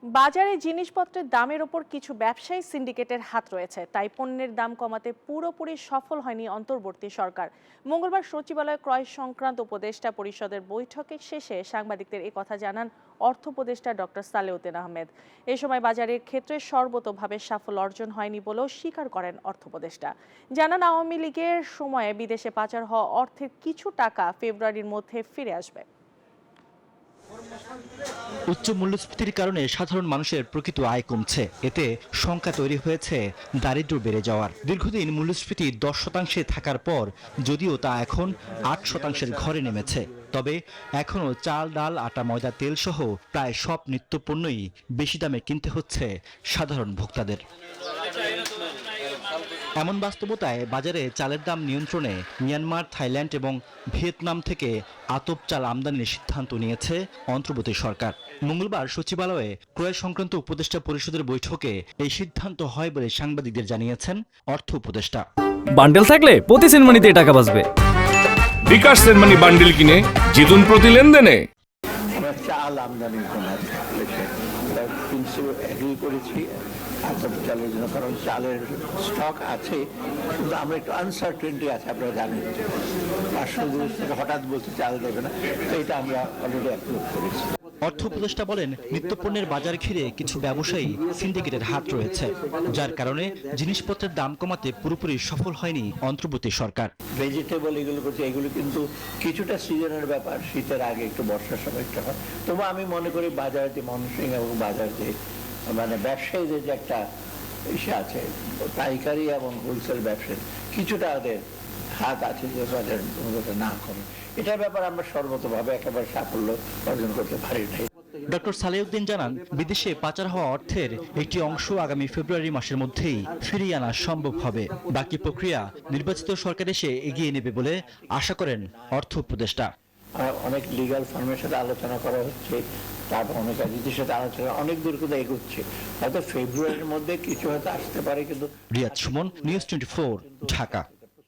বাজারে জিনিসপত্রের দামের ওপর কিছু ব্যবসায়ী সিন্ডিকেটের হাত রয়েছে, তাই পণ্যের দাম কমাতে পুরোপুরি সফল হয়নি অন্তর্বর্তী সরকার। মঙ্গলবার সচিবালয়ে ক্রয় সংক্রান্ত উপদেষ্টা পরিষদের বৈঠকের শেষে সাংবাদিকদের কথা জানান অর্থ উপদেষ্টা ডক্টর সালেউদ্দিন আহমেদ। এ সময় বাজারের ক্ষেত্রে সর্বতোভাবে সাফল্য অর্জন হয়নি বলেও স্বীকার করেন অর্থ উপদেষ্টা। জানান আওয়ামী লীগের সময়ে বিদেশে পাচার হওয়া অর্থের কিছু টাকা ফেব্রুয়ারির মধ্যে ফিরে আসবে। উচ্চ মূল্যস্ফীতির কারণে সাধারণ মানুষের প্রকৃত আয় কমছে, এতে শঙ্কা তৈরি হয়েছে দারিদ্র্য বেড়ে যাওয়ার। দীর্ঘদিন মূল্যস্ফীতি 10% থাকার পর যদিও তা এখন 8%-এর ঘরে নেমেছে, তবে এখনও চাল, ডাল, আটা, ময়দা, তেল সহ প্রায় সব নিত্যপণ্যই বেশি দামে কিনতে হচ্ছে সাধারণ ভোক্তাদের। এমন বাস্তবতায় বাজারে চালের দাম নিয়ন্ত্রণে মিয়ানমার, থাইল্যান্ড এবং ভিয়েতনাম থেকে আতপ চাল আমদানির সিদ্ধান্ত নিয়েছে অন্তর্বর্তী সরকার। মঙ্গলবার সচিবালয়ে ক্রয় সংক্রান্ত উপদেষ্টা পরিষদের বৈঠকে এই সিদ্ধান্ত হয় বলে সাংবাদিকদের জানিয়েছেন অর্থ উপদেষ্টা। বান্ডেল থাকলে প্রতি সেনমানিতে টাকা বাঁচবে। বিকাশ সেনমানি বান্ডেল কিনে জিতুন প্রতি লেনদেনে। আমরা চাল আমদানির জন্য এগ্রি করেছি আতপ চালের জন্য, কারণ চালের স্টক আছে কিন্তু আমরা একটু আনসার্টেনটি আছে, আপনারা জানেন 500 দিন থেকে হঠাৎ বলতে চাল দেবে না, তো এটা আমরা অলরেডি অ্যাপ্রুভ করেছি। অর্থ উপদেষ্টা বলেন, নিত্যপণ্যের বাজার ঘিরে কিছু ব্যবসায়ী সিন্ডিকেটের হাত রয়েছে, যার কারণে জিনিসপত্রের দাম কমাতে পুরোপুরি সফল হয়নি অন্তর্বর্তী সরকার। ভেজিটেবল এগুলো করছে, এগুলো কিন্তু কিছুটা সিজনের ব্যাপার, শীতের আগে একটু বর্ষার সময় একটা হয়। তবু আমি মনে করি বাজার যে মনসুন এবং বাজার যে মানে ব্যবসায়ীদের যে একটা ইসে আছে, পাইকারি এবং হোলসেল ব্যবসায়ী কিছুটা ওদের হাত আছে যে বাজার না কমে, এটার ব্যাপার আমরা সর্বতভাবে একেবারে সাফল্য অর্জন করতে পারি নাই। ডক্টর সালেউদ্দিন জানান, বিদেশে পাচার হওয়া অর্থের একটি অংশ আগামী ফেব্রুয়ারি মাসের মধ্যেই ফিরিয়ে আনা সম্ভব হবে। বাকি প্রক্রিয়া নির্বাচিত সরকার এসে এগিয়ে নেবে বলে আশা করেন অর্থ উপদেষ্টা। অনেক লিগ্যাল ফার্মের সাথে আলোচনা করা হচ্ছে, তারপর অনেক এজেন্সির সাথে আলোচনা অনেক দূর করে এগোচ্ছে, হয়তো ফেব্রুয়ারির মধ্যে কিছু হয়তো আসতে পারে। কিন্তু রিয়াদ সুমন, নিউজ 24, ঢাকা।